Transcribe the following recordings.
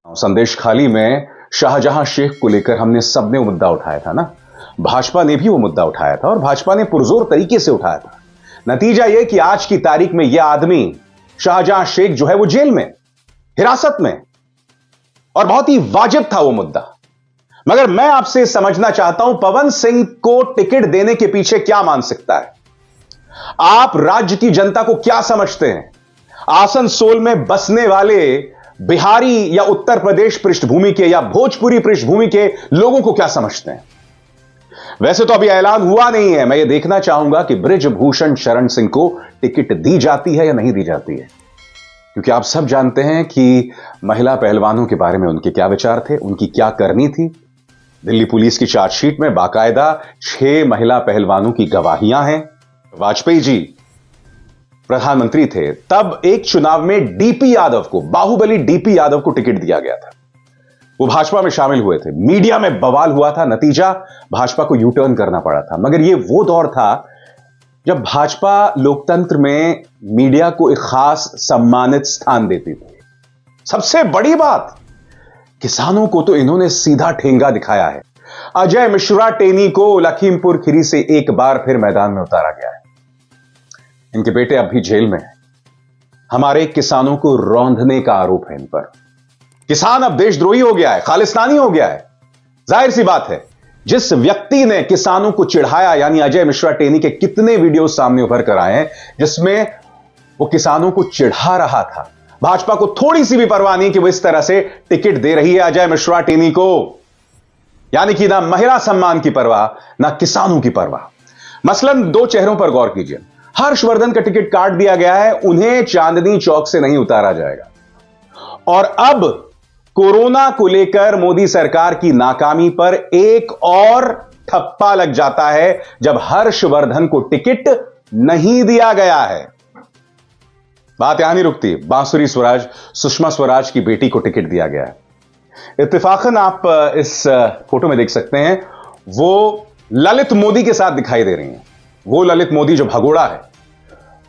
संदेश खाली में शाहजहां शेख को लेकर हमने सबने वो मुद्दा उठाया था ना। भाजपा ने भी वो मुद्दा उठाया था और भाजपा ने पुरजोर तरीके से उठाया था। नतीजा यह कि आज की तारीख में यह आदमी शाहजहां शेख जो है वो जेल में, हिरासत में, और बहुत ही वाजिब था वो मुद्दा। मगर मैं आपसे समझना चाहता हूं पवन सिंह को टिकट देने के पीछे क्या मानसिकता है। आप राज्य की जनता को क्या समझते हैं? आसनसोल में बसने वाले बिहारी या उत्तर प्रदेश पृष्ठभूमि के या भोजपुरी पृष्ठभूमि के लोगों को क्या समझते हैं? वैसे तो अभी ऐलान हुआ नहीं है। मैं यह देखना चाहूंगा कि बृजभूषण शरण सिंह को टिकट दी जाती है या नहीं दी जाती है, क्योंकि आप सब जानते हैं कि महिला पहलवानों के बारे में उनके क्या विचार थे, उनकी क्या करनी थी। दिल्ली पुलिस की चार्जशीट में बाकायदा 6 महिला पहलवानों की गवाहियां हैं। वाजपेयी जी प्रधानमंत्री थे तब एक चुनाव में डीपी यादव को, बाहुबली डीपी यादव को टिकट दिया गया था। वो भाजपा में शामिल हुए थे, मीडिया में बवाल हुआ था, नतीजा भाजपा को यू टर्न करना पड़ा था। मगर ये वो दौर था जब भाजपा लोकतंत्र में मीडिया को एक खास सम्मानित स्थान देती थी। सबसे बड़ी बात, किसानों को तो इन्होंने सीधा ठेंगा दिखाया है। अजय मिश्रा टेनी को लखीमपुर खीरी से एक बार फिर मैदान में उतारा गया है। इनके बेटे अब भी जेल में हैं। हमारे किसानों को रौंदने का आरोप है इन पर। किसान अब देशद्रोही हो गया है, खालिस्तानी हो गया है। जाहिर सी बात है, जिस व्यक्ति ने किसानों को चिढ़ाया, यानी अजय मिश्रा टेनी के कितने वीडियो सामने उभर कर आए हैं जिसमें वो किसानों को चिढ़ा रहा था। भाजपा को थोड़ी सी भी परवाह नहीं कि वो इस तरह से टिकट दे रही है अजय मिश्रा टेनी को। यानी कि ना महिला सम्मान की परवाह, ना किसानों की परवाह। मसलन 2 चेहरों पर गौर कीजिए। हर्षवर्धन का टिकट काट दिया गया है, उन्हें चांदनी चौक से नहीं उतारा जाएगा। और अब कोरोना को लेकर मोदी सरकार की नाकामी पर एक और ठप्पा लग जाता है जब हर्षवर्धन को टिकट नहीं दिया गया है। बात यहां नहीं रुकती। बांसुरी स्वराज, सुषमा स्वराज की बेटी को टिकट दिया गया है। इत्तेफाकन आप इस फोटो में देख सकते हैं, वो ललित मोदी के साथ दिखाई दे रही हैं। वो ललित मोदी जो भगोड़ा है,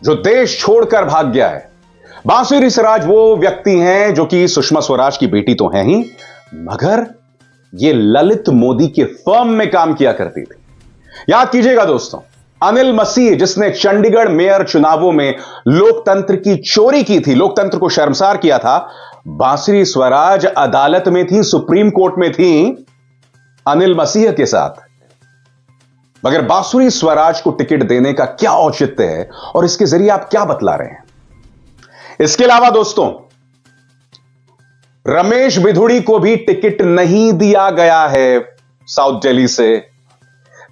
जो देश छोड़कर भाग गया है। बांसुरी स्वराज वो व्यक्ति हैं जो कि सुषमा स्वराज की बेटी तो हैं ही, मगर ये ललित मोदी के फर्म में काम किया करती थी। याद कीजिएगा दोस्तों, अनिल मसीह जिसने चंडीगढ़ मेयर चुनावों में लोकतंत्र की चोरी की थी, लोकतंत्र को शर्मसार किया था, बांसुरी स्वराज अदालत में थी, सुप्रीम कोर्ट में थी अनिल मसीह के साथ। मगर बांसुरी स्वराज को टिकट देने का क्या औचित्य है और इसके जरिए आप क्या बतला रहे हैं? इसके अलावा दोस्तों, रमेश बिधुड़ी को भी टिकट नहीं दिया गया है साउथ दिल्ली से।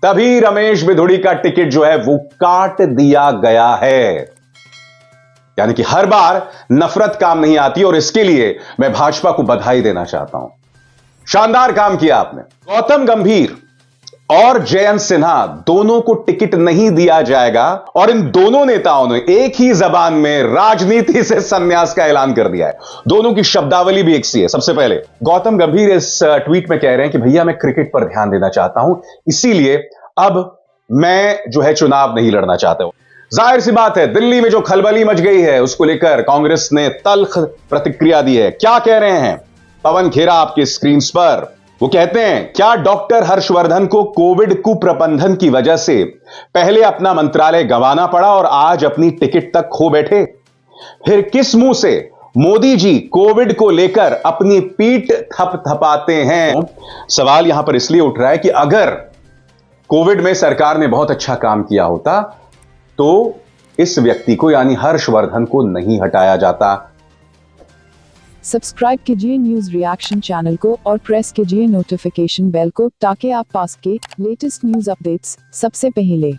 तभी रमेश बिधुड़ी का टिकट जो है वो काट दिया गया है। यानी कि हर बार नफरत काम नहीं आती, और इसके लिए मैं भाजपा को बधाई देना चाहता हूं। शानदार काम किया आपने। गौतम गंभीर और जयंत सिन्हा दोनों को टिकट नहीं दिया जाएगा, और इन दोनों नेताओं ने एक ही जबान में राजनीति से संन्यास का ऐलान कर दिया है। दोनों की शब्दावली भी एक सी है। सबसे पहले गौतम गंभीर इस ट्वीट में कह रहे हैं कि भैया मैं क्रिकेट पर ध्यान देना चाहता हूं, इसीलिए अब मैं जो है चुनाव नहीं लड़ना चाहता हूं। जाहिर सी बात है, दिल्ली में जो खलबली मच गई है उसको लेकर कांग्रेस ने तल्ख प्रतिक्रिया दी है। क्या कह रहे हैं पवन खेरा आपके स्क्रीन पर? वो कहते हैं, क्या डॉक्टर हर्षवर्धन को कोविड कुप्रबंधन की वजह से पहले अपना मंत्रालय गंवाना पड़ा और आज अपनी टिकट तक खो बैठे? फिर किस मुंह से मोदी जी कोविड को लेकर अपनी पीठ थपथपाते हैं? सवाल यहां पर इसलिए उठ रहा है कि अगर कोविड में सरकार ने बहुत अच्छा काम किया होता तो इस व्यक्ति को, यानी हर्षवर्धन को, नहीं हटाया जाता। सब्सक्राइब कीजिए न्यूज रिएक्शन चैनल को और प्रेस कीजिए नोटिफिकेशन बेल को, ताकि आप पास के लेटेस्ट न्यूज अपडेट्स सबसे पहले